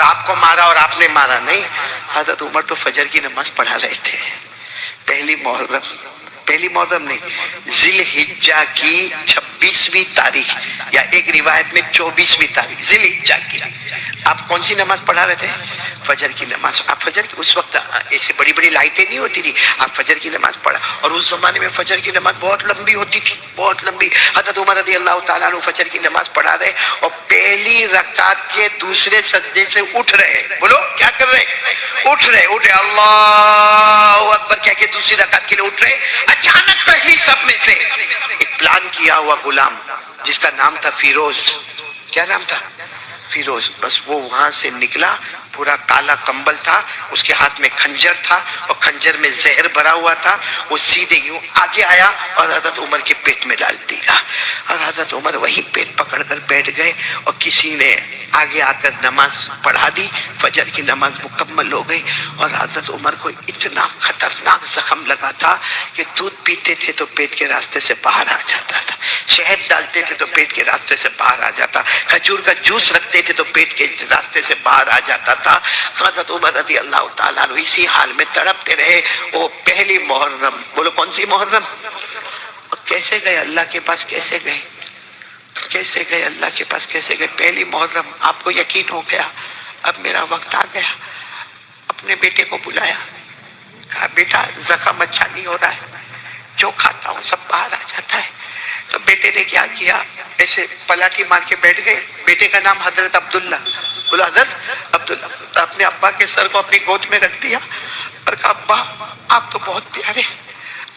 اور آپ کو مارا اور آپ نے مارا نہیں. حضرت عمر تو فجر کی نماز پڑھا رہے تھے. پہلی محرم نہیں، ذی الحجہ کی 26ویں تاریخ یا ایک روایت میں 24ویں تاریخ ذی الحجہ کی. آپ کون سی نماز پڑھا رہے تھے؟ فجر کی نماز. آپ فجر کی اس وقت ایسی بڑی بڑی لائٹیں نہیں ہوتی تھی، آپ فجر کی نماز پڑھا. اور اس زمانے میں فجر کی نماز بہت لمبی ہوتی تھی، بہت لمبی. حضرت عمر رضی اللہ تعالیٰ عنہ فجر کی نماز پڑھا رہے اور پہلی رکعت کے دوسرے سجدے سے اٹھ رہے. بولو کیا کر رہے؟ اٹھ رہے اللہ اکبر کہہ کے دوسری رکعت کے لیے اٹھ رہے. اچانک پہلی صف میں سے ایک پلان کیا ہوا غلام جس کا نام تھا فیروز. کیا نام تھا؟ فیروز. بس وہ وہاں سے نکلا، پورا کالا کمبل تھا، اس کے ہاتھ میں خنجر تھا اور خنجر میں زہر بھرا ہوا تھا. وہ سیدھے یوں آگے آیا اور حضرت عمر کے پیٹ میں ڈال دیا. اور حضرت عمر وہی پیٹ پکڑ کر بیٹھ گئے اور کسی نے آگے آ کر نماز پڑھا دی. فجر کی نماز مکمل ہو گئی اور حضرت عمر کو اتنا خطرناک زخم لگا تھا کہ دودھ پیتے تھے تو پیٹ کے راستے سے باہر آ جاتا تھا، شہد ڈالتے تھے تو پیٹ کے راستے سے باہر آ جاتا، کھجور کا جوس رکھتے تھے تو پیٹ کے راستے سے باہر آ جاتا تھا. حضرت عمر رضی اللہ تعالیٰ عنہ اسی حال میں تڑپتے رہے. وہ پہلی محرم، بولو کون سی محرم؟ کیسے گئے اللہ کے پاس؟ کیسے گئے؟ کیسے گئے اللہ کے پاس؟ کیسے گئے؟ پہلی محرم. آپ کو یقین ہو گیا اب میرا وقت آ گیا. اپنے بیٹے کو بلایا، کہا بیٹا زخم اچھا نہیں ہو رہا ہے، جو کھاتا ہوں سب باہر آ جاتا ہے. تو بیٹے نے کیا کیا؟ ایسے پلاٹی مار کے بیٹھ گئے. بیٹے کا نام حضرت عبداللہ. بولو حضرت عبداللہ. اپنے ابا کے سر کو اپنی گود میں رکھ دیا اور کہا ابا آپ تو بہت پیارے،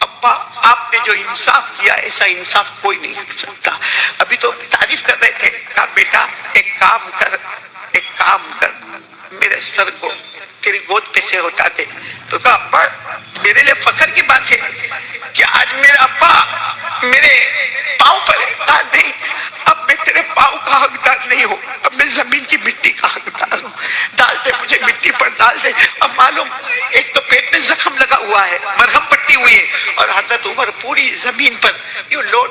ابا آپ نے جو انصاف کیا ایسا انصاف کوئی نہیں کر سکتا. ابھی تو تعریف کر رہے تھے. کہا بیٹا ایک کام کر، میرے سر کو تیری گود پہ سے اٹھا دے. تو کہا ابا میرے لیے فخر کی بات ہے کہ آج میرا ابا میرے پاؤں پر ہے. کہا نہیں، اب میں تیرے پاؤں کا حقدار نہیں ہوں، اب میں زمین کی مٹی کا حقدار ہوں. ڈال دے مجھے مٹی پر ڈال دے. اب معلوم ایک تو پیٹ میں زخم لگا ہوا ہے، مرہم پٹی ہوئی ہے، اور حضرت عمر پوری زمین پر یوں لوٹ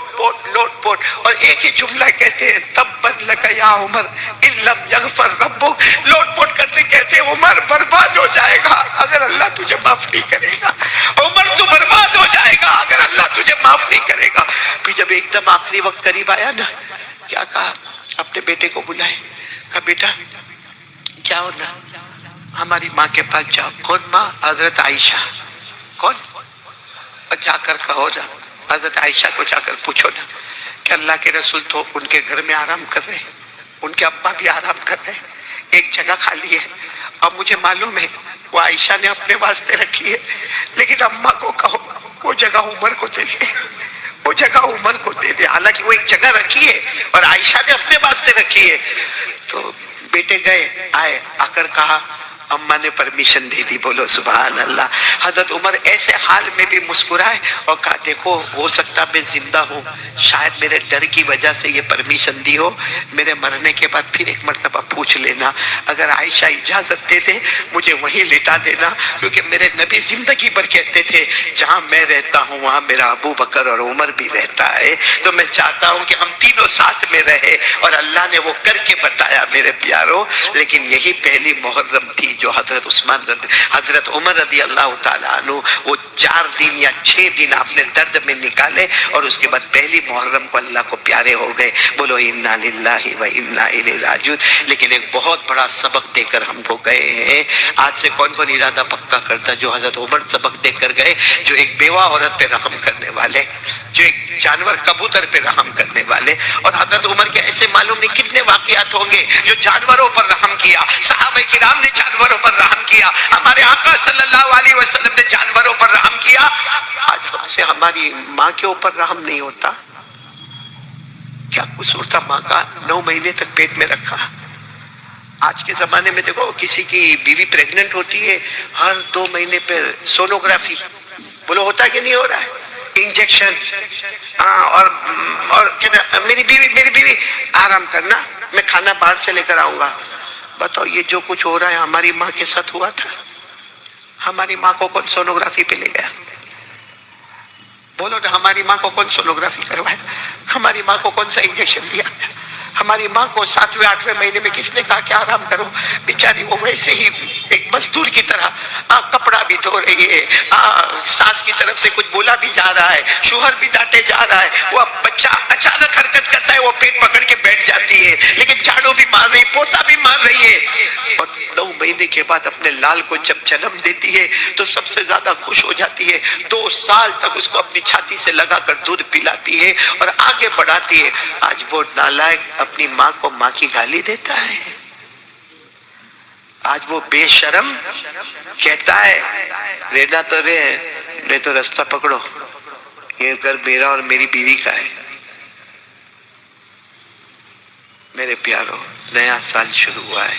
پوٹ اور ایک ہی جملہ کہتے ہیں تبت لک یا عمر ان لم یغفر ربک. لوٹ پوٹ کرتے کہتے ہیں عمر برباد ہو جائے گا اگر اللہ تجھے معاف نہیں کرے گا. عمر تو برباد ہو جائے گا اگر اللہ تجھے معاف نہیں کرے گا. پھر جب ایک دم آخری وقت قریب آیا نا، کیا کہا؟ اپنے بیٹے کو بلائے، کہا بیٹا جاؤ نا ہماری ماں کے پاس جاؤ. کون ماں؟ حضرت عائشہ. کون؟ اور جا کر کہو نا، حضرت عائشہ کو جا کر پوچھو نا کہ اللہ کے رسول تو ان کے گھر میں آرام کر رہے، ان کے ابا بھی آرام کر رہے، ایک جگہ خالی ہے. اور مجھے معلوم ہے وہ عائشہ نے اپنے واسطے رکھی ہے، لیکن اماں کو کہو وہ جگہ عمر کو دے دے، وہ جگہ عمر کو دے دے. حالانکہ وہ ایک جگہ رکھی ہے اور عائشہ نے اپنے واسطے رکھی ہے. تو بیٹے گئے، آئے، آ کر کہا اماں نے پرمیشن دے دی. بولو سبحان اللہ. حضرت عمر ایسے حال میں بھی مسکرائے اور کہا دیکھو ہو سکتا میں زندہ ہوں، شاید میرے ڈر کی وجہ سے یہ پرمیشن دی ہو، میرے مرنے کے بعد پھر ایک مرتبہ پوچھ لینا، اگر عائشہ اجازت دے دے مجھے وہیں لٹا دینا. کیونکہ میرے نبی زندگی بھر کہتے تھے جہاں میں رہتا ہوں وہاں میرا ابو بکر اور عمر بھی رہتا ہے، تو میں چاہتا ہوں کہ ہم تینوں ساتھ میں رہے. اور اللہ نے وہ کر کے بتایا میرے پیاروں. لیکن یہی پہلی محرم تھی جو حضرت عمر رضی اللہ تعالیٰ عنہ وہ 4 دن یا 6 دن آپ نے درد میں نکالے اور اس کے بعد پہلی محرم کو اللہ کو پیارے ہو گئے. بولو انا للہ و انا الیہ راجعون. لیکن ایک بہت بڑا سبق دے کر ہم کو گئے ہیں. آج سے کون کون ارادہ پکا کرتا جو حضرت عمر سبق دے کر گئے، جو ایک بیوہ عورت پہ رحم کرنے والے، جو ایک جانور کبوتر پہ رحم کرنے والے. اور حضرت عمر کے ایسے معلوم نہیں کتنے واقعات ہوں گے جو جانوروں پر رحم کیا. صحابہ کرام نے جانوروں پر رحم کیا، ہمارے آقا صلی اللہ علیہ وسلم نے جانوروں پر رحم کیا. آج ہم سے ہماری ماں کے اوپر رحم نہیں ہوتا. کیا قصور تھا ماں کا 9 مہینے تک پیٹ میں رکھا. آج کے زمانے میں دیکھو کسی کی بیوی پریگننٹ ہوتی ہے، ہر 2 مہینے پہ سونوگرافی. بولو ہوتا کہ نہیں ہو رہا ہے؟ انجیکشن. اور میری بیوی آرام کرنا، میں کھانا باہر سے لے کر آؤں گا. بتاؤ یہ جو کچھ ہو رہا ہے ہماری ماں کے ساتھ ہوا تھا؟ ہماری ماں کو کون سونوگرافی پہ لے گیا؟ بولو نا، ہماری ماں کو کون سونوگرافی کروایا؟ ہماری ماں کو کون سا انجیکشن دیا؟ ہماری ماں کو 7ویں 8ویں مہینے میں کس نے کہا کہ آرام کرو؟ بیچاری وہ ویسے ہی ایک مزدور کی طرح کپڑا بھی دھو رہی ہے، ساس کی طرف سے کچھ بولا بھی جا رہا ہے، شوہر بھی ڈانٹے جا رہا ہے، وہ بچہ اچانک حرکت کرتا ہے وہ پیٹ پکڑ کے بیٹھ جاتی ہے، لیکن جھاڑو بھی مار رہی، پوتا بھی مار رہی ہے، اور 9 مہینے کے بعد اپنے لال کو جب جنم دیتی ہے تو سب سے زیادہ خوش ہو جاتی ہے، 2 سال تک اس کو اپنی چھاتی سے لگا کر دودھ پلاتی ہے اور آگے بڑھاتی ہے۔ آج وہ نالائق اپنی ماں کو ماں کی گالی دیتا ہے، آج وہ بے شرم کہتا ہے رہنا تو رہے، نہیں تو راستہ پکڑو، یہ گھر میرا اور میری بیوی کا ہے۔ میرے پیارو، نیا سال شروع ہوا ہے،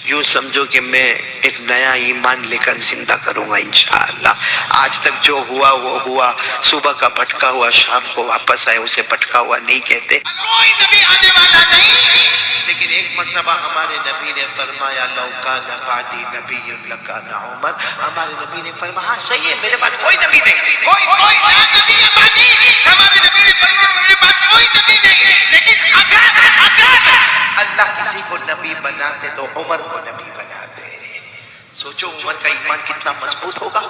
یوں سمجھو کہ میں ایک نیا ایمان لے کر زندہ کروں گا انشاءاللہ۔ آج تک جو ہوا وہ ہوا، صبح کا بھٹکا ہوا شام کو واپس آئے، اسے بھٹکا ہوا نہیں کہتے۔ کوئی نبی آنے والا نہیں، لیکن ایک مرتبہ ہمارے نبی نے فرمایا لو کان بعدی نبی لکان عمر، ہمارے نبی نے فرمایا ہاں صحیح ہے میرے بعد کوئی نبی نہیں، کوئی لا نبی بعدی، ہمارے نبی نے فرمایا میرے بعد کوئی نبی نہیں، لیکن اگر اللہ کسی کو نبی بناتے تو عمر کو نبی بناتے۔ سوچو عمر کا ایمان کتنا مضبوط ہوگا،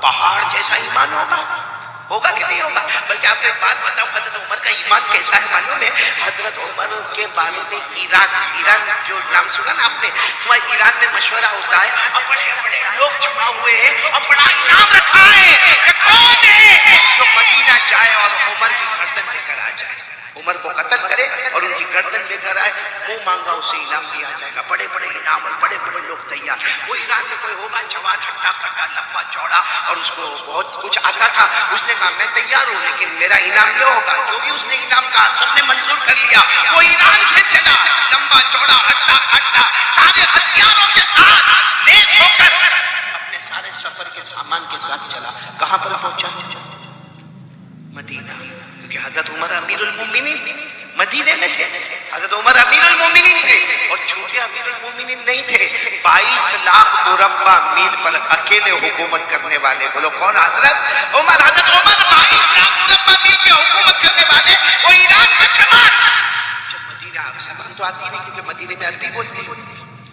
پہاڑ جیسا ایمان ہوگا کہ نہیں ہوگا؟ بلکہ آپ کو ایک بات بتاؤں، حضرت عمر کا ایمان کیسا ہے معلوم ہے؟ حضرت عمر کے بارے میں ایران جو نام سنا نا آپ نے، تمہارے ایران میں مشورہ ہوتا ہے اور بڑے بڑے لوگ جمع ہوئے ہیں اور بڑا انعام رکھا ہے کہ کون ہے جو مدینہ جائے اور عمر کی گردن لے کر آ جائے، عمر کو قتل کرے اور ان کی گردن لے کر آئے، منہ مانگا اسے انعام دیا جائے گا۔ بڑے بڑے انعام اور بڑے بڑے لوگ تیار۔ وہ ایران میں کوئی ہوگا جوان ہٹا کٹا لمبا چوڑا اور اس کو بہت کچھ آتا تھا، اس نے کہا میں تیار ہوں لیکن میرا انعام یہ ہوگا، جو بھی اس نے انعام کہا سب نے منظور کر لیا۔ وہ ایران سے چلا لمبا چوڑا ہٹا کٹا سارے ہتھیاروں کے ساتھ لیس ہو کر اپنے سارے سفر کے سامان کے ساتھ چلا۔ کہاں پر پہنچا؟ مدینہ، کیونکہ حضرت عمر امیر المومنین مدینے میں تھے، حضرت عمر امیر المومنین تھے اور چھوٹے امیر المومنین نہیں تھے، 22 لاکھ مربع میل پر اکیلے حکومت کرنے والے، بولو کون؟ حضرت عمر۔ حضرت عمر 22 لاکھ مربع میل پہ حکومت کرنے والے، وہ ایران کا جوان۔ جب مدینہ، زبان تو آتی نہیں کیونکہ مدینے میں عربی بولتے ہیں،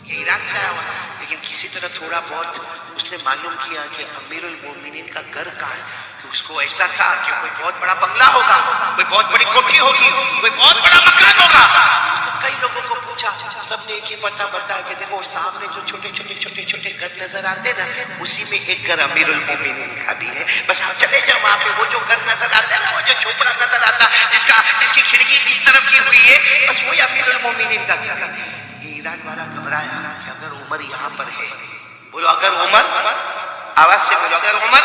یہ ایران سے آیا ہوا، لیکن کسی طرح تھوڑا بہت اس نے معلوم کیا کہ امیر المومنین کا گھر کہاں ہے، تو اس کو ایسا تھا کہ کوئی بہت بڑا بنگلہ ہوگا، کوئی بہت بڑی کوٹھی ہوگی، کوئی بہت بڑا مکان ہوگا۔ کئی لوگوں کو پوچھا، سب نے ایک ہی پتہ بتایا کہ دیکھو سامنے جو چھوٹے چھوٹے گھر نظر آتے نا، اسی میں ایک گھر امیر المومنین کا بھی ہے، بس آپ چلے جاؤ وہاں پہ، وہ جو گھر نظر آتا ہے نا، وہ جو چھوپڑا نظر آتا جس کی کھڑکی اس طرف کی ہوئی ہے، بس وہی امیر المومنین کا گھر ہے۔ یہ ایران والا گھبرایا کہ اگر عمر یہاں پر ہے، بولو اگر عمر، آواز سے بولو اگر عمر،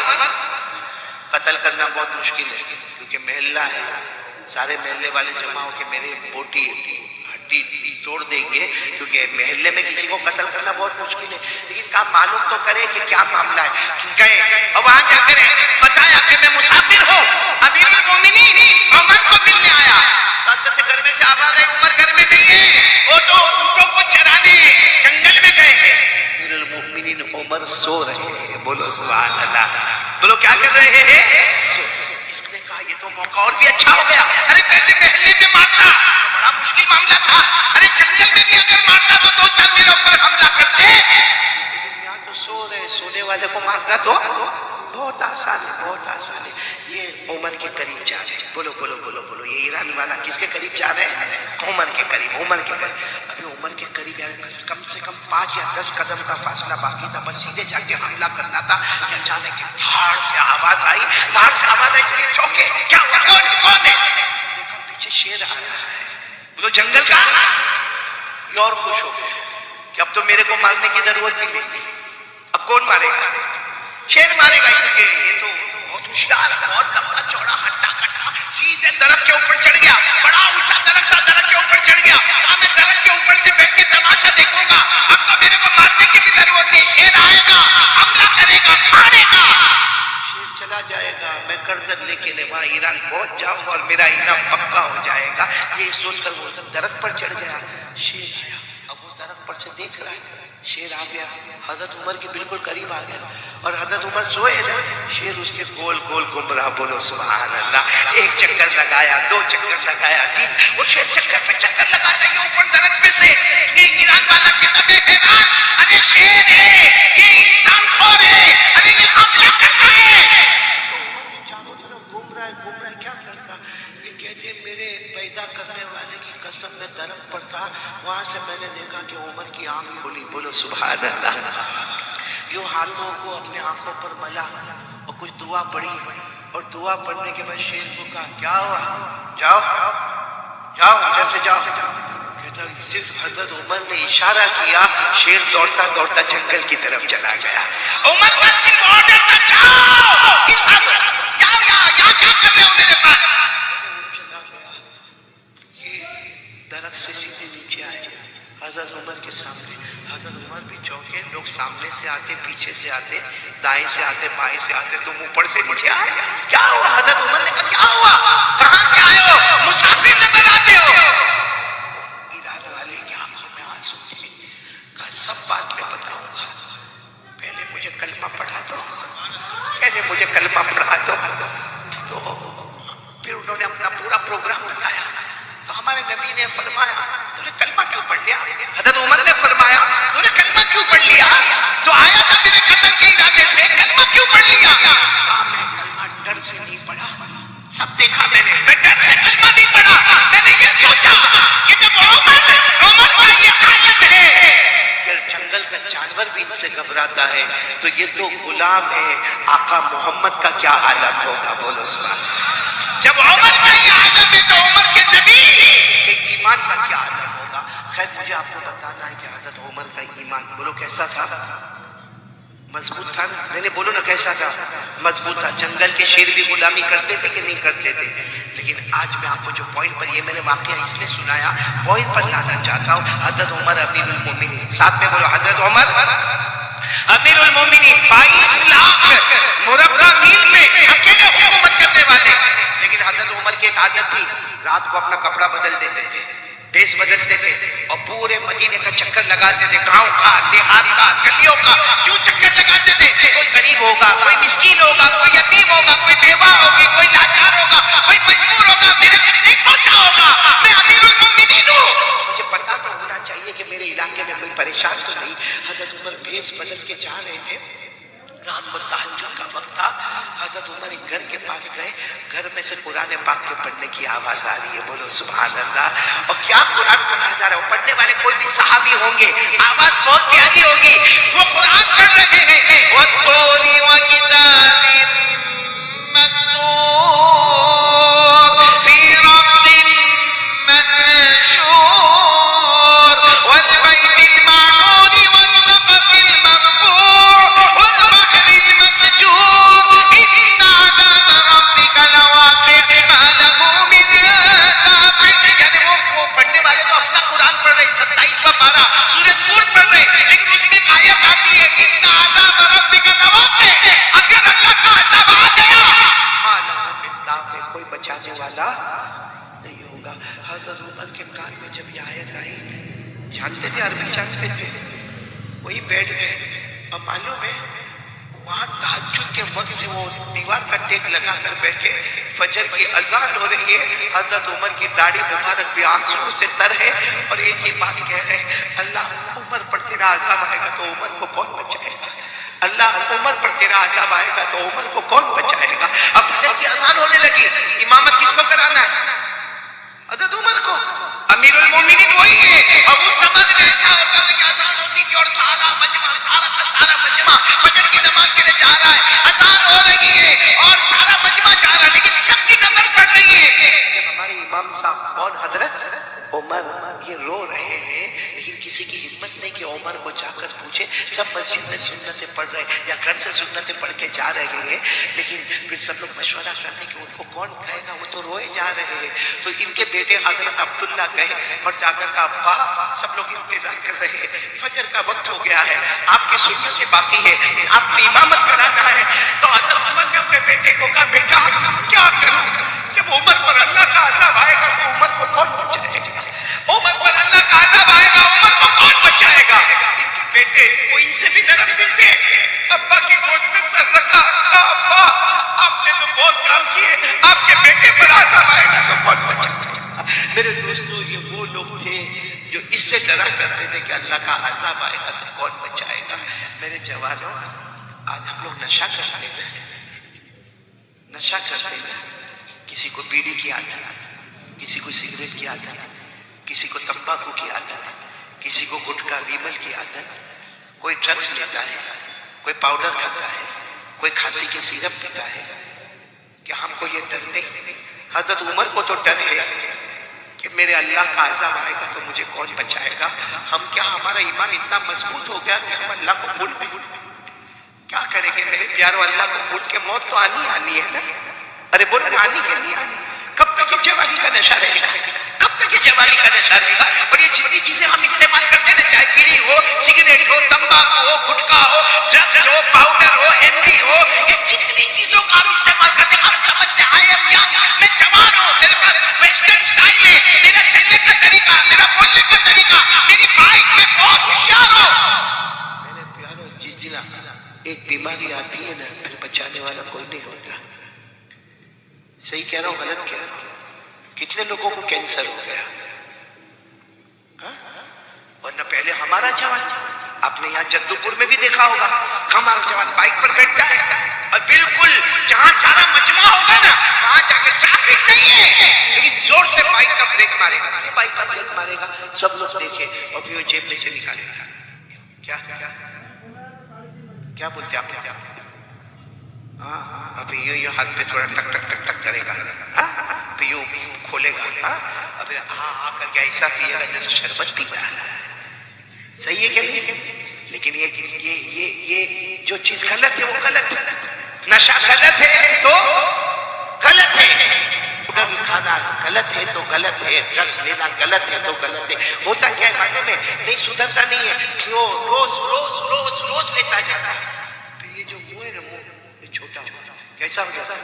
قتل کرنا بہت مشکل ہے کیونکہ محلہ ہے، سارے محلے والے جمع ہو کے میرے بوٹی ہڈی توڑ دیں گے، کیونکہ محلے میں کسی کو قتل کرنا بہت مشکل ہے، لیکن کہا معلوم تو کرے کہ کیا معاملہ ہے۔ گئے اور وہاں جا کر بتایا کہ میں مسافر ہوں، امیر المومنین عمر کو ملنے آیا۔ سے گھر میں سے آواز آئی عمر گھر میں نہیں ہے، وہ تو اونٹوں کو چرانے جنگل میں گئے ہیں۔ امیر المومنین عمر سو رہے ہیں، بولو سبحان اللہ، بولو کیا کر رہے ہیں؟ اس نے کہا یہ تو موقع اور بھی اچھا ہو گیا، ارے پہلے محلے میں مارتا تو بڑا مشکل معاملہ تھا، ارے جنگل میں بھی اگر مارتا تو 2 سال میرے اوپر حملہ کرتے، لیکن یہاں تو سو رہے، سونے والے کو مارنا تو بہت آسان ہے، بہت آسان ہے۔ یہ عمر کے قریب جا رہے ہیں، بولو بولو بولو بولو، یہ ایران والا کس کے قریب جا رہے ہیں؟ عمر کے قریب، عمر کے قریب۔ ابھی عمر کے قریب کم سے کم 5 یا 10 قدم کا فاصلہ باقی تھا، بس سیدھے جا کے حملہ کرنا تھا کہ اچانک دھاڑ سے آواز آئی، دھاڑ سے آواز آئی تو یہ چوکے، کیا ہوا؟ کون ہے؟ دیکھا پیچھے شیر آ رہا ہے، بولو جنگل کا۔ یہ اور خوش ہو گئے کہ اب تو میرے کو مارنے کی ضرورت ہی نہیں، اب کون مارے گا؟ شیر مارے گا، کیونکہ یہ تو بہت ہوشیار، بہت لمبا چوڑا ہٹا کٹا سیدھے درخت کے اوپر چڑھ گیا، بڑا اونچا درخت تھا، درخت کے اوپر چڑھ گیا، کہا میں درخت کے اوپر سے بیٹھ کے تماشا دیکھوں گا، اب تو میرے کو مارنے کی بھی ضرورت نہیں، شیر آئے گا، حملہ کرے گا، کھانے گا۔ شیر چلا جائے گا، میں گردن لے کے وہاں ایران پہنچ جاؤں گا اور میرا انعام پکا ہو جائے گا۔ یہ سوچ کر وہ درخت پر چڑھ گیا، شیر آیا، اب وہ درخت پر سے دیکھ رہا ہے، شیر آ گیا، حضرت عمر کے بالکل قریب آ گیا، اور حضرت عمر سوئے نا، شیر اس کے گول گول گھوم رہا. بولو سبحان اللہ. ایک چکر لگایا، دو چکر لگایا، تین، وہ شیر چکر پہ چکر لگاتا ہے اوپر درخت پہ سے. ایران والا کتاب حیران، ارے شیر ہے، یہ انسان خور ہے، ارے یہ حملہ کرتا ہے. چاروں طرف گھوم رہا ہے، کیا کرتا؟ یہ کہتے میرے پیدا کرنے والے کی قسم میں درخت پر تھا، وہاں سے میں نے دیکھا کہ عمر کی آنکھ کھلی. بولو سبحان اللہ. یوں ہاتھوں کو اپنے آنکھوں پر ملا اور کچھ دعا پڑھی، اور دعا پڑھنے کے بعد شیر کو کہا کیا ہوا؟ جاؤ جاؤ ادھر سے جاؤ. کہتا صرف حضرت عمر نے اشارہ کیا، شیر دوڑتا دوڑتا جنگل کی طرف چلا گیا. عمر کا صرف آرڈر تھا جاؤ، کیا کر رہے ہو میرے پاس؟ چلا گیا. یہ درخت سے سیدھے نیچے آئے حضرت عمر کے سامنے. حضرت عمر بھی چونکے، لوگ سامنے سے آتے، پیچھے سے آتے، دائیں سے آتے، بائیں سے آتے، تم اوپر سے نیچے آئے. کیا ہوا؟ حضرت عمر نے کہا کیا ہوا؟ کہاں سے آئے ہو؟ مسافر نظر آتے ہو. ایران والے کی آنکھوں میں آنسو تھے. کہا سب بات میں بتاؤں گا، پہلے مجھے کلمہ پڑھا دو، پہلے مجھے کلمہ پڑھا دو. تو پھر انہوں نے اپنا پورا پروگرام بتایا. تو ہمارے نبی نے فرمایا تو نے کلمہ کیوں پڑھ لیا؟ حضرت عمر نے فرمایا تو نے کلمہ کیوں پڑھ لیا؟ تو آیا تھا میرے قتل کے ارادے سے، کلمہ کیوں پڑھ لیا؟ میں کلمہ ڈر سے نہیں پڑھا، سب دیکھا میں ڈر سے کلمہ نہیں پڑھا. میں نے یہ سوچا کہ جب عمر کا یہ حالت ہے کہ جنگل کا جانور بھی ان سے گھبراتا ہے، تو یہ تو غلام ہے، آقا محمد کا کیا عالم ہوگا. بولو سبحان. جب عمر کا یہ عالم ہے تو عمر کے نبی کے ایمان کا کیا عالم ہوگا. خیر مجھے آپ کو بتانا ہے کہ حضرت عمر کا ایمان بولو کیسا تھا؟ مضبوط تھا نا؟ میں نے بولو نا کیسا تھا؟ مضبوط تھا. جنگل کے شیر بھی غلامی کرتے تھے کہ نہیں کرتے تھے؟ لیکن آج میں آپ کو جو پوائنٹ پر، یہ میں نے واقعہ اس لیے سنایا، پوائنٹ پر لانا چاہتا ہوں. حضرت عمر امیر المومنین، ساتھ میں بولو حضرت عمر امیر المومنین، 22 لاکھ مربع میل میں اکیلے حکومت کرنے والے. لیکن حضرت عمر کی ایک عادت تھی، رات کو اپنا کپڑا بدل دیتے تھے، ڈریس بدلتے تھے، اور پورے مدینے کا چکر لگاتے تھے، گاؤں کا، دیہات کا، گلیوں کا. کیوں چکر لگاتے تھے؟ کوئی غریب ہوگا، کوئی مسکین ہوگا، کوئی یتیم ہوگا، کوئی بیوہ ہوگی، کوئی لاچار ہوگا، کوئی مجبور ہوگا، میرے تک نہیں پہنچا ہوگا، میں امیر المومنین ہوں، مجھے پتا تو ہونا چاہیے کہ میرے علاقے میں کوئی پریشان تو نہیں. حضرت عمر بھیس بدل کے جا رہے تھے، رات کو تہجد کا وقت تھا. حضرت عمر ایک گھر کے پاس گئے، گھر میں سے قرآن پاک کے پڑھنے کی آواز آ رہی ہے. بولو سبحان اللہ. اور کیا قرآن پڑھا جا رہا ہے؟ پڑھنے والے کوئی بھی صحابی ہوں گے، آواز بہت پیاری ہوگی. وہ قرآن پڑھ رہے ہیں، وَالطُّورِ وَكِتَابٍ مَّسْطُورٍ فِي رَقٍّ مَّنشُورٍ وَالْبَيْتِ الْمَعْمُورِ وَالسَّقْفِ الْمَرْفُوعِ وَالْبَحْرِ الْمَسْجُورِ إِنَّ عَذَابَ رَبِّكَ لَوَاقِعٌ مَا لَهُ مِن دَافِعٍ. یعنی وہ پڑھنے والے تو اپنا قرآن پڑھ رہے، 27واں پارہ سورہ طور پڑھ رہے، لیکن اس میں ایک آیت آتی ہے إِنَّ عَذَابَ رَبِّكَ لَوَاقِعٌ. اگر اللہ کا عذاب آ گیا مَا لَهُ مِن دَافِعٍ، کوئی بچانے والا نہیں ہوگا. حضرت عمر کے کان میں جب یہ آیت آئی، جانتے تھے، عربی جانتے تھے، وہی بیٹھ گئے. اب معلوم ہے وہاں تہجد کے وقت سے وہ دیوار کا ٹیک لگا کر بیٹھے، فجر کی اذان ہو رہی ہے، حضرت عمر کی داڑھی مبارک بھی آنسو سے تر ہے، اور ایک ہی بات کہہ رہے ہیں، اللہ عمر پر تیرا عذاب آئے گا تو عمر کو کون بچائے گا؟ اللہ عمر پر تیرا عذاب آئے گا تو عمر کو کون بچائے گا؟ اب فجر کی اذان ہونے لگی، امامت کس کو کرانا ہے؟ حضرت عمر کو. امیر المومنین وہی ہے. اب اس زمانے میں ایسا ہوتا تھا کہ اذان ہوتی تھی اور سارا مجمع فجر کی نماز کے لیے جا رہا ہے، اذان ہو رہی ہے اور سارا مجمع جا رہا ہے، لیکن سب کی نظر پڑ رہی ہے کہ ہمارے امام صاحب کون؟ حضرت عمر. یہ رو رہے ہیں، لیکن کسی کی ہمت نہیں کہ عمر کو جا کر پوچھے. سب مسجد میں سنتیں پڑھ رہے یا گھر سے سنتیں پڑھ کے جا رہے ہیں، لیکن پھر سب لوگ مشورہ کرتے کہ ان کو کون کہے گا، وہ تو روئے جا رہے ہیں. تو ان کے بیٹے حضرت عبداللہ گئے اور جا کر کہا ابا، سب لوگ انتظار کر رہے ہیں، فجر کا وقت ہو گیا ہے، آپ کی سنتیں باقی ہے، آپ نے امامت کرانا ہے. تو حضرت عمر نے اپنے بیٹے کو کہا بیٹا کیا کروں؟ جب عمر پر اللہ کا عذاب آئے گا تو عمر کو کون بچائے گا؟ عمر عمر پر اللہ کا عذاب آئے گا، عمر کو کون بچائے گا؟ ان کے بیٹے وہ ان سے بھی نرم دل تھے، ابا کی گود میں سر رکھا، کہا ابا آپ نے تو بہت کام کیے، آپ کے بیٹے پر عذاب آئے گا تو کون بچائے گا؟ میرے دوستو یہ وہ لوگ تھے جو اس سے ڈرا کرتے تھے کہ اللہ کا عذاب آئے گا تو کون بچائے گا۔ میرے جوانوں، آج ہم لوگ نشہ کرتے ہیں، نشہ کرتے ہیں، کسی کو بیڑی کی عادت، کسی کو سگریٹ کی عادت، کسی کو تمباکو کی عادت، کسی کو گٹکا ویمل کی عادت، کوئی ڈرگس لیتا ہے، کوئی پاؤڈر کھاتا ہے، کوئی کھانسی کی سیرپ پیتا ہے۔ کیا ہم کو یہ ڈر نہیں؟ حضرت عمر کو تو ڈر ہے کہ میرے اللہ کا عذاب آئے گا تو مجھے کون بچائے گا۔ ہم کیا ہمارا ایمان اتنا مضبوط ہو گیا کہ ہم اللہ کو بھول گئے؟ کیا کریں گے میرے پیارو، اللہ کو بھول کے موت تو آنی ہے نا۔ ارے بولو آنی ہے نہیں آنی؟ کب تک یہ جوانی کا نشہ رہے گا؟ کب تک یہ جوانی کا نشہ رہے گا؟ اور یہ جتنی چیزیں ہم استعمال کرتے ہیں نا، چاہے بیڑی ہو، سگریٹ ہو، تمباکو ہو، گٹکا ہو، ڈرگس ہو، پاؤڈر ہو، ہینڈی ہو، یہ جتنی چیزوں کا ہم استعمال کرتے ہیں، ہم سمجھتے ہیں آئی ایم ینگ، میں جوان ہوں، میرے پاس ویسٹرن اسٹائل ہے، میرا چلنے کا طریقہ، میرا بولنے کا طریقہ، میری بائک، میں بہت ہوشیار ہوں۔ میرے پیارو، جس دن ایک بیماری آتی ہے نا، پھر بچانے والا کوئی نہیں ہوتا۔ صحیح کہہ رہا ہوں غلط کہہ رہا ہوں؟ کتنے لوگوں کو کینسر ہو گیا؟ ورنہ پہلے ہمارا جوان، آپ نے یہاں جدو پور میں بھی دیکھا ہوگا، ہمارا جوان بائک پر بیٹھتا ہے اور بالکل جہاں سارا مجمع ہوگا نا وہاں جا کے ٹریفک نہیں ہے لیکن زور سے بائک کا بریک مارے گا، بائک کا بریک مارے گا، سب لوگ دیکھے اور پھر وہ جیب میں سے نکالے گا۔ کیا کیا بولتے آپ؟ ہاں ابھی یوں ہاتھ پہ تھوڑا ٹک ٹک ٹک ٹک کرے گا، پھر یوں کھولے گا، اور پھر آ کر کے ایسا پیے گا جیسے شربت پی رہا ہے۔ صحیح ہے کہ نہیں؟ لیکن یہ جو چیز غلط ہے وہ غلط ہے، نشہ غلط ہے تو غلط ہے، پاؤڈر کھانا غلط ہے تو غلط ہے، ڈرگس لینا غلط ہے تو غلط ہے۔ ہوتا کیا ہے ماننے میں نہیں سدھرتا نہیں ہے، کیوں روز روز روز روز لیتا جاتا ہے، پھر یہ جو منہ ہے نا، منہ یہ چھوٹا ہوا کیسا ہو جاتا ہے،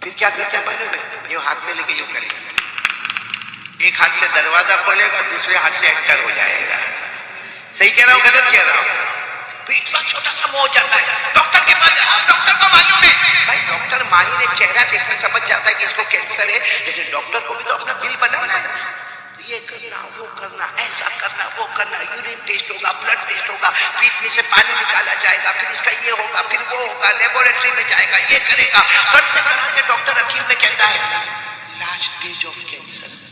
پھر کیا کرتا ہے ماننے میں، یوں ہاتھ میں لے کے یوں کرے گا، ایک ہاتھ سے دروازہ کھولے گا، دوسرے ہاتھ سے انٹر ہو جائے گا۔ صحیح کہہ رہا ہوں غلط کہہ رہا ہوں؟ پھر اتنا چھوٹا سا منہ ہو جاتا ہے، ڈاکٹر کے پاس جاؤ، ڈاکٹر کو معلوم ہے بھائی، ڈاکٹر ماہر ہے، چہرہ دیکھ کر سمجھ جاتا ہے کہ اس کو کینسر ہے، لیکن ڈاکٹر کو بھی تو اپنا بل بنانا ہے، تو یہ کرنا وہ کرنا، ایسا کرنا وہ کرنا، یورین ٹیسٹ ہوگا، بلڈ ٹیسٹ ہوگا، پیٹ میں سے پانی نکالا جائے گا، پھر اس کا یہ ہوگا، پھر وہ ہوگا، لیبورٹری میں جائے گا، یہ کرے گا، کرتے کراتے ڈاکٹر اخیر میں کہتا ہے لاسٹ اسٹیج آف کینسر،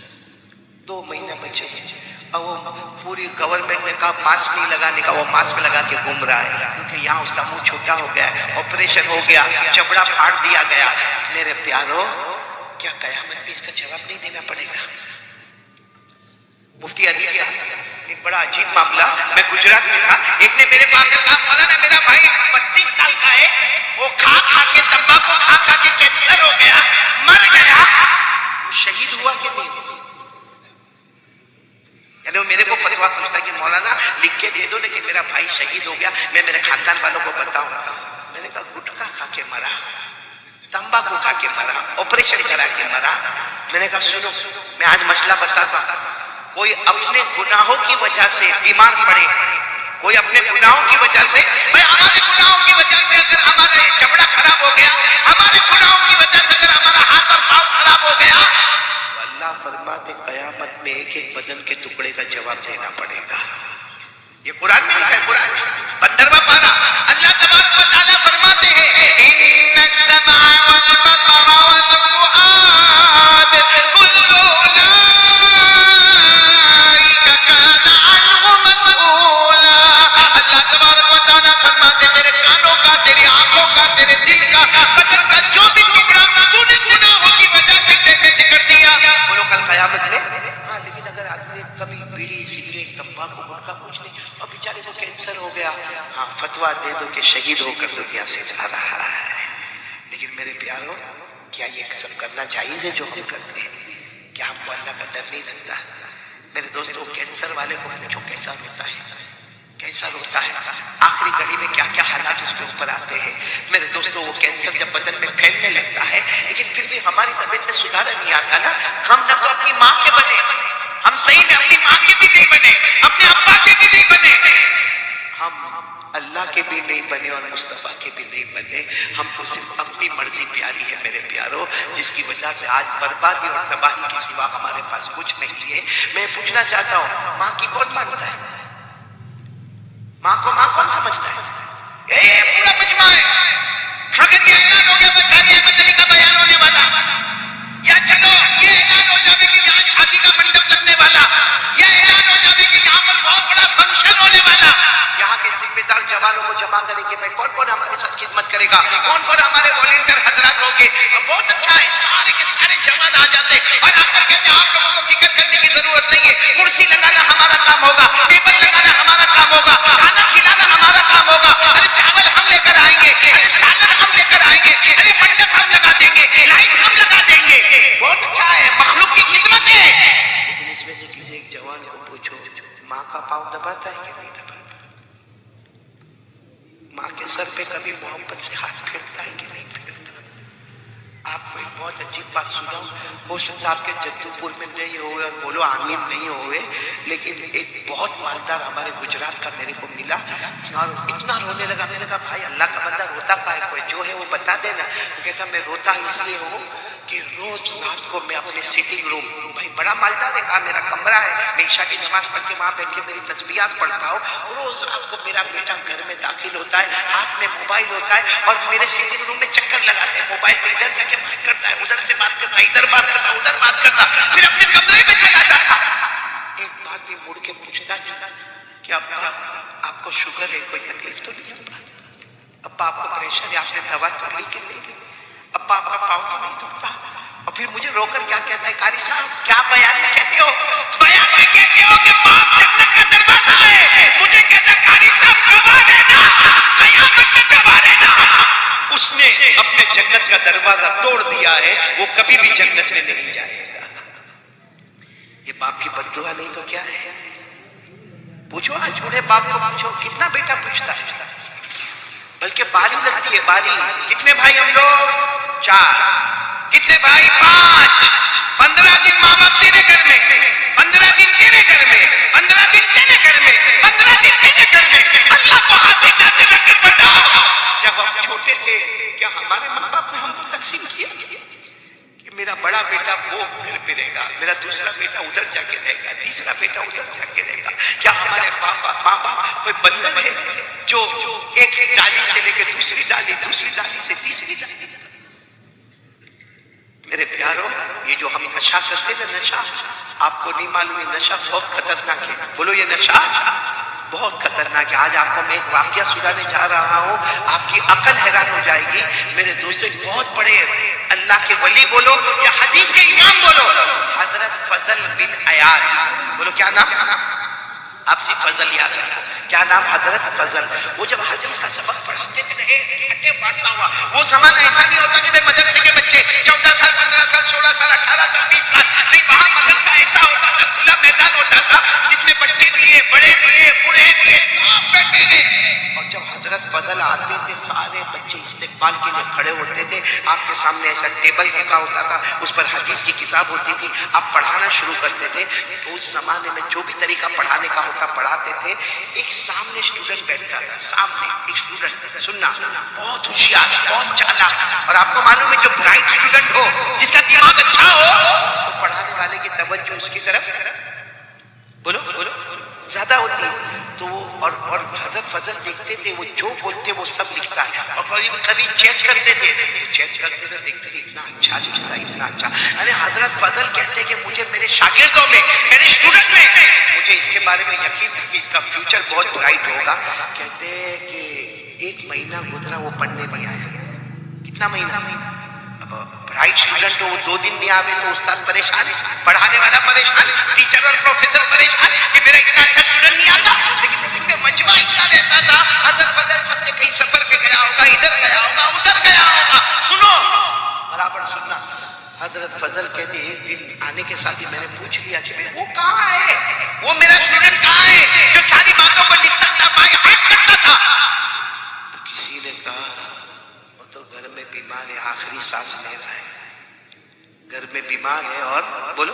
2 مہینے بچے ہیں، اور وہ پوری گورنمنٹ نے کہا ماسک نہیں لگانے کا، وہ ماسک لگا کے گھوم رہا ہے کیونکہ یہاں اس کا منہ چھوٹا ہو گیا ہے، آپریشن ہو گیا، چمڑا پھاڑ دیا گیا۔ میرے پیارو، کیا قیامت میں اس کا جواب نہیں دینا پڑے گا؟ مفتی عدیل ایک بڑا عجیب معاملہ، میں گجرات میں تھا، ایک نے میرے پاس کہا مولانا میرا بھائی 32 سال کا ہے، وہ کھا کھا کے تمباکو کھا کھا کے کینسر ہو گیا، مر گیا، شہید ہوا کہ نہیں؟ یعنی وہ میرے کو فتویٰ پوچھتا کہ مولانا لکھ کے دے دو نا کہ میرا بھائی شہید ہو گیا، میں میرے خاندان والوں کو بتاؤں۔ میں نے کہا گٹکا کھا کے مرا، تمباکو کھا کے مرا، آپریشن کرا کے مرا۔ میں نے کہا سنو، میں آج مسئلہ بتاتا ہوں، کوئی اپنے گناہوں کی وجہ سے بیمار پڑے، کوئی اپنے گناہوں کی وجہ سے، بھائی ہمارے گناہوں کی وجہ سے اگر ہمارا یہ چمڑا خراب ہو گیا، ہمارے گناہوں کی وجہ سے اگر ہمارا ہاتھ اور پاؤں خراب ہو گیا، اللہ فرماتے قیامت میں ایک ایک بدن کے ٹکڑے کا جواب دینا پڑے گا۔ یہ قرآن میں لکھا ہے، قرآن 15واں پارہ، اللہ تبارک و تعالیٰ فرماتے ہیں ان السمع والبصر والفؤاد كل اولئک کان عنہ مسئولا۔ اللہ تبارک و تعالیٰ فرماتے میرے کانوں کا، تیری آنکھوں کا، تیرے دل کا، بدن کا جو بھی ٹکڑا تو نے گناہوں کی وجہ سے ڈیمیج کر دیا، بولو کل قیامت میں۔ ہاں لیکن اگر آدمی کبھی بیڑی سگریٹ تمباکو گٹکا کچھ نہیں اور بیچارے کو کینسر ہو گیا، ہاں فتویٰ دے دو کہ شہید ہو کر دنیا سے جا رہا ہے۔ لیکن میرے پیارو، کیا یہ سب کرنا جائز ہے جو ہم کرتے ہیں؟ کیا ہم کو اللہ کا ڈر نہیں لگتا؟ میرے دوستو، کینسر والے کو پوچھو کیسا ہوتا ہے، کیسا روتا ہے، آخری گھڑی میں کیا کیا حالات اس کے اوپر آتے ہیں۔ میرے دوستو، وہ کینسر جب بدن میں پھیلنے لگتا ہے لیکن پھر بھی ہماری طبیعت میں سدھار نہیں آتا نا، ہم نہ تو اپنی ماں کے بنے، ہم صحیح میں اپنی ماں کے بھی نہیں بنے، اپنے ابا کے بھی نہیں بنے، ہم اللہ کے بھی نہیں بنے اور مصطفیٰ کے بھی نہیں بنے. ہم کو صرف اپنی مرضی پیاری ہے میرے پیاروں، جس کی وجہ سے آج بربادی اور تباہی کے سوا ہمارے پاس کچھ نہیں ہے. میں پوچھنا چاہتا ہوں، ماں کی کون مانتا ہے؟ ماں کو ماں کون سمجھتا ہے؟ پورا مجمع ہے. اگر یہ اعلان ہو گیا بچاری احمد علی کا بیان ہونے والا، یا چلو یہ اعلان ہو جائے کہ یہاں شادی کا منڈپ لگنے والا، یا اعلان ہو جائے کہ یہاں پر بہت بڑا فنکشن ہونے والا، یہاں کے ذمہ دار جوانوں کو جمع کریں گے. میں کون کون ہمارے ساتھ خدمت کرے گا، کون کون ہمارے والنٹیئر حضرات ہوں گے. بہت اچھا ہے، سارے کے سارے جوان آ جاتے اور آ کر کہتے ہیں آپ لوگوں کو فکر کرنے کی ضرورت نہیں ہے، کرسی لگانا ہمارا کام ہوگا، ٹیبل لگانا ہمارا کام ہوگا، کھانا کھلانا ہمارا کام ہوگا. ارے چاول ہم لے کر آئیں گے، ارے سالن ہم لے کر آئیں گے، ارے منڈپ ہم لگا دیں گے، لائٹ ہم لگا دیں گے. بہت اچھا ہے، مخلوق کی خدمت ہے. لیکن اس میں سے کسی ایک جوان کو پوچھو، ماں کا پاؤں دباتا ہے کہ نہیں دباتا؟ ماں کے سر پہ کبھی محبت سے ہاتھ پھیرتا ہے کہ نہیں پھیرتا؟ آپ کو ایک بہت عجیب بات سناؤں، ہو سکتا آپ کے جدو پور میں نہیں ہوئے اور بولو آمین نہیں ہوئے، لیکن ایک بہت مالدار ہمارے گجرات کا میرے کو ملا اور اتنا رونے لگا. میں نے کہا بھائی اللہ کا بندہ روتا کا ہے، کوئی جو ہے وہ بتا دینا. کہتا میں روتا اس لیے ہوں کہ روز رات کو میں اپنے سیٹنگ روم، بھائی بڑا مالدار ہے، کہا میرا کمرہ ہے، میں عشاء کی نماز پڑھ کے وہاں بیٹھ کے میری تسبیحات پڑھتا ہوں. روز رات کو میرا بیٹا گھر میں داخل ہوتا ہے، ہاتھ میں موبائل ہوتا ہے اور میرے سیٹنگ روم میں چکر لگاتے ہیں، موبائل پہ ادھر جا کے بات کرتا ہے، ادھر سے بات کرتا ہے، ادھر بات کرتا ہے، ادھر بات کرتا، پھر اپنے کمرے میں چلا جاتا. ایک بار بھی مڑ کے پوچھتا نہیں کہ ابا آپ کو شوگر ہے، کوئی تکلیف تو نہیں ہے؟ ابا آپ کو پریشر ہے، آپ نے دوا تو لی کہ نہیں لی؟ ابا آپ کا پاؤں تو نہیں دکھتا؟ اور پھر مجھے رو کر کیا کہتا ہے، قاری صاحب کیا بیان میں کہتے ہو؟ بیان میں کہتے ہو کہ باپ جنت کا دروازہ ہے. مجھے کہتا ہے قاری صاحب گواہ رہنا، قیامت میں گواہ رہنا. اس نے اپنے جنت کا دروازہ توڑ دیا ہے، وہ کبھی بھی جنت میں نہیں جائے گا. یہ باپ کی بد دعا نہیں تو کیا ہے؟ پوچھو آج بوڑھے باپ کو پوچھو، کتنا بیٹا پوچھتا ہے، بلکہ باری لگتی ہے باری. کتنے بھائی ہم لوگ؟ 4. کتنے بھائی؟ 5. 15 دن ماں باپ تیرے گھر میں، 15 دن تیرے گھر میں، 15 دن تیرے گھر میں، 15 دن تیرے گھر میں. اللہ کو حاضر ناظر رکھ کر بتاؤ، جب ہم چھوٹے تھے کیا ہمارے ماں باپ نے ہم کو تقسیم کیا کہ میرا بڑا بیٹا وہ گھر پہ رہے گا، میرا دوسرا بیٹا ادھر جا کے رہے گا، تیسرا بیٹا ادھر جا کے رہے گا؟ کیا ہمارے ماں باپ کوئی بندر ہے جو ایک ڈالی سے لے کے دوسری ڈالی، دوسری ڈالی سے تیسری ڈالی؟ میرے پیاروں، یہ جو ہم نشہ کرتے نا، نشہ آپ کو نہیں معلوم ہے، نشہ بہت خطرناک ہے. بولو یہ نشہ بہت خطرناک ہے. آج آپ کو میں ایک واقعہ سنانے جا رہا ہوں، آپ کی عقل حیران ہو جائے گی. میرے دوستو، ایک بہت بڑے اللہ کے ولی بولو یا حدیث کے امام بولو، حضرت فضل بن عیاض. بولو کیا نام؟ آپ سے فضل یاد رکھو. کیا نام؟ حضرت فضل. وہ جب حدیث کا سبق پڑھاتے تھے اٹھے بانٹتا ہوا، وہ زمانہ ایسا نہیں ہوتا کہ مدرسے کے بچے 14 سال 15 سال 16 سال 18 سال 20 سال نہیں، وہاں مدرسہ ایسا ہوتا تھا، کھلا میدان ہوتا تھا جس میں بچے بھی ہیں، بڑے بھی ہیں، بوڑھے بھی ہیں، سب بیٹھے ہیں. اور جب حضرت فضل آتے تھے سارے بچے استقبال کے لیے کھڑے ہوتے تھے. آپ کے سامنے ایسا ٹیبل رکھا ہوتا تھا، اس پر حدیث کی کتاب ہوتی تھی، آپ پڑھانا شروع کرتے تھے. تو اس زمانے میں جو بھی طریقہ پڑھانے کا ہوتا پڑھاتے تھے. ایک سامنے اسٹوڈنٹ بیٹھتا تھا، سامنے ایک اسٹوڈنٹ سننا، بہت ہوشیار، بہت چالاک. اور آپ کو معلوم ہے جو برائٹ اسٹوڈنٹ ہو، جس کا دماغ اچھا ہو، تو پڑھانے والے کی توجہ اس کی طرف بولو زیادہ ہوتی ہے. تو اور حضرت فضل دیکھتے تھے، وہ جو بولتے وہ سب لکھتا ہے. اور کبھی چیک کرتے تھے، چیک کرتے تھے، دیکھتے تھے اتنا اچھا لکھتا ہے، اتنا اچھا. یعنی حضرت فضل کہتے کہ مجھے میرے شاگردوں میں، میرے اسٹوڈنٹ میں، مجھے اس کے بارے میں یقین ہے کہ اس کا فیوچر بہت برائٹ ہوگا. کہتے ہیں کہ 1 مہینہ گزرا وہ پڑھنے نہیں آیا. کتنا مہینہ؟ برائٹ اسٹوڈنٹ ہو، وہ 2 دن نہیں آوے تو استاد پریشان ہے، پڑھانے والا پریشان ہے، ٹیچر اور پروفیسر پریشان کہ میرا اتنا اچھا اسٹوڈنٹ نہیں آتا. لیکن چونکہ مجمع اتنا رہتا تھا، حضرت فضل سب نے کہیں سفر پہ گیا ہوگا، ادھر گیا ہوگا، ادھر گیا ہوگا. سنو برابر سننا. حضرت فضل کہتے ایک دن آنے کے ساتھ ہی میں نے پوچھ لیا کہ وہ کہاں ہے، وہ میرا اسٹوڈنٹ کہاں ہے جو ساری باتوں کو لکھتا تھا، بائی ہارٹ کرتا تھا؟ تو کسی نے کہا وہ تو گھر میں بیمار ہے، آخری سانس لے رہا ہے، گھر میں بیمار ہے. اور بولو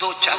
2-4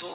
2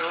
2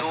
2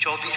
24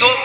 2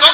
2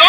2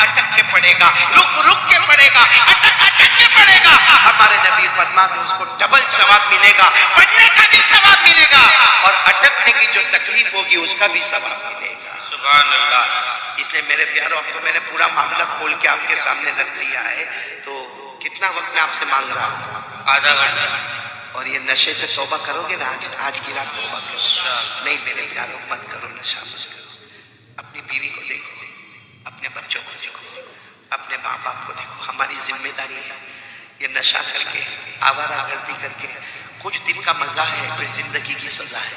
اٹک کے پڑھے گا، رک رک کے پڑھے گا، اٹک اٹک کے پڑھے گا، ہمارے نبی فرماتے اس کو ڈبل ثواب ملے گا، پڑھنے کا بھی ثواب ملے گا اور اٹکنے کی جو تکلیف ہوگی اس کا بھی ثواب ملے گا۔ سبحان اللہ۔ اس لیے میرے پیاروں، اب تو میں نے پورا معاملہ کھول کے آپ کے سامنے رکھ دیا ہے، تو کتنا وقت میں آپ سے مانگ رہا ہوں؟ آدھا گھنٹہ۔ اور یہ نشے سے توبہ کرو گے نا، آج کی رات توبہ کرو۔ نہیں میرے پیاروں، مت کرو نشہ، مت کرو۔ اپنی بیوی کو دیکھو، اپنے بچوں کو دیکھو، اپنے ماں باپ کو دیکھو، ہماری ذمہ داری ہے۔ یہ نشہ کر کے، آوارہ گردی کر کے کچھ دن کا مزہ ہے، پھر زندگی کی سزا ہے،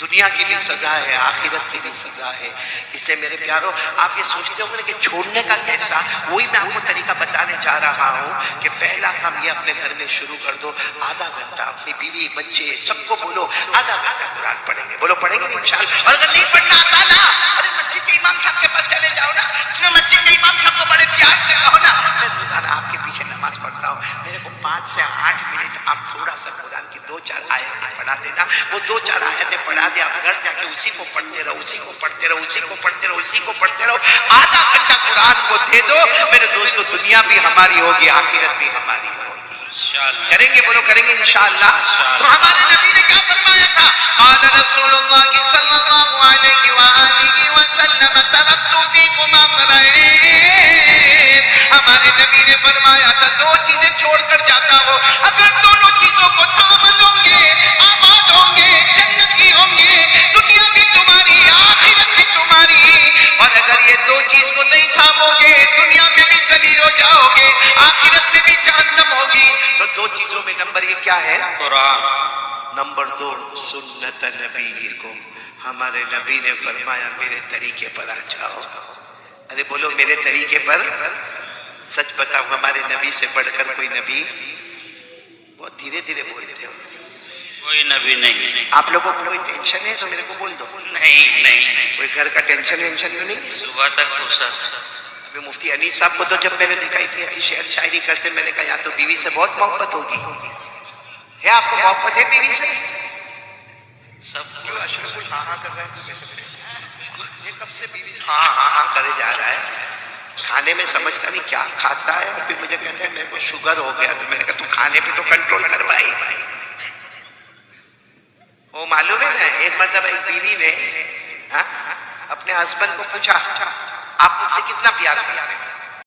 دنیا کی بھی سزا ہے، آخرت کی بھی سزا ہے۔ اس لیے میرے پیاروں، آپ یہ سوچتے ہوں گے کہ چھوڑنے کا کیسا، وہی میں آپ کو طریقہ بتانے جا رہا ہوں کہ پہلا کام یہ اپنے گھر میں شروع کر دو، آدھا گھنٹہ اپنی بیوی بچے سب کو بولو آدھا گھنٹہ قرآن پڑھیں گے، بولو پڑھیں گے انشاءاللہ۔ اور اگر نہیں پڑھنا آتا نا، ارے مسجد کے امام صاحب کے پاس چلے جاؤ نا، اس میں مسجد کے امام صاحب کو بڑے پیار سے کہو نا، میں روزانہ آپ کے پیچھے نماز پڑھتا ہوں، میرے کو 5 سے 8 منٹ آپ تھوڑا سا قرآن کی 2-4 آیتیں پڑھا دینا، وہ 2-4 آیتیں پڑھا دے، آپ گھر جا کے اسی کو پڑھتے رہو، اسی کو پڑھتے رہو، اسی کو پڑھتے رہو، اسی کو پڑھتے رہو، آدھا گھنٹہ قرآن کو دے دو میرے دوستو، دنیا بھی ہماری ہوگی، آخرت بھی ہماری ہوگی۔ کریں گے، بولو کریں گے انشاءاللہ۔ تو ہمارے نبی نے کیا فرمایا تھا؟ قال رسول اللہ صلی اللہ علیہ وآلہ وسلم ترکت فیکم امرین، ہمارے نبی نے فرمایا تھا 2 چیزیں چھوڑ کر جاتا ہو، اگر دونوں چیزوں کو تھام لو گے آباد ہوں گے، جنتی ہوں گے، دنیا بھی تمہاری، آخرت بھی تمہاری۔ اور اگر یہ 2 چیز کو نہیں تھامو گے، دنیا میں بھی ذلیل ہو جاؤ گے، آخرت میں بھی جہنم ہوگی۔ تو 2 چیزوں میں نمبر 1 کیا ہے؟ قرآن۔ نمبر 2 سنت نبیکم، ہمارے نبی نے فرمایا میرے طریقے پر آ جاؤ۔ ارے بولو میرے طریقے پر۔ سچ بتاؤ، ہمارے نبی سے بڑھ کر کوئی نبی؟ بہت دھیرے دھیرے بولتے ہو۔ کوئی نبی نہیں۔ آپ لوگوں کو کوئی ٹینشن ہے تو میرے کو بول دو۔ نہیں نہیں، کوئی گھر کا ٹینشن وینشن تو نہیں؟ صبح تک فرصت۔ ابھی مفتی انیس صاحب کو تو جب میں نے دیکھا اتنی اچھی شعر شاعری کرتے، میں نے کہا یا تو بیوی سے بہت محبت ہوگی۔ ہے آپ کو محبت ہے بیوی سے؟ سب کو اشرف ہاں ہاں کر رہا ہے، یہ کب سے بیوی سے ہاں ہاں ہاں کرے جا رہا ہے؟ کھانے میں سمجھتا نہیں کیا کھاتا ہے، اور پھر مجھے کہتا ہے میرے کو شوگر ہو گیا، تو میں نے کہا تو کھانے پہ تو کنٹرول کر بھائی۔ وہ معلوم ہے نا، ایک مرتبہ ایک بیوی نے اپنے ہسبینڈ کو پوچھا آپ مجھ سے کتنا پیار کرتے ہیں؟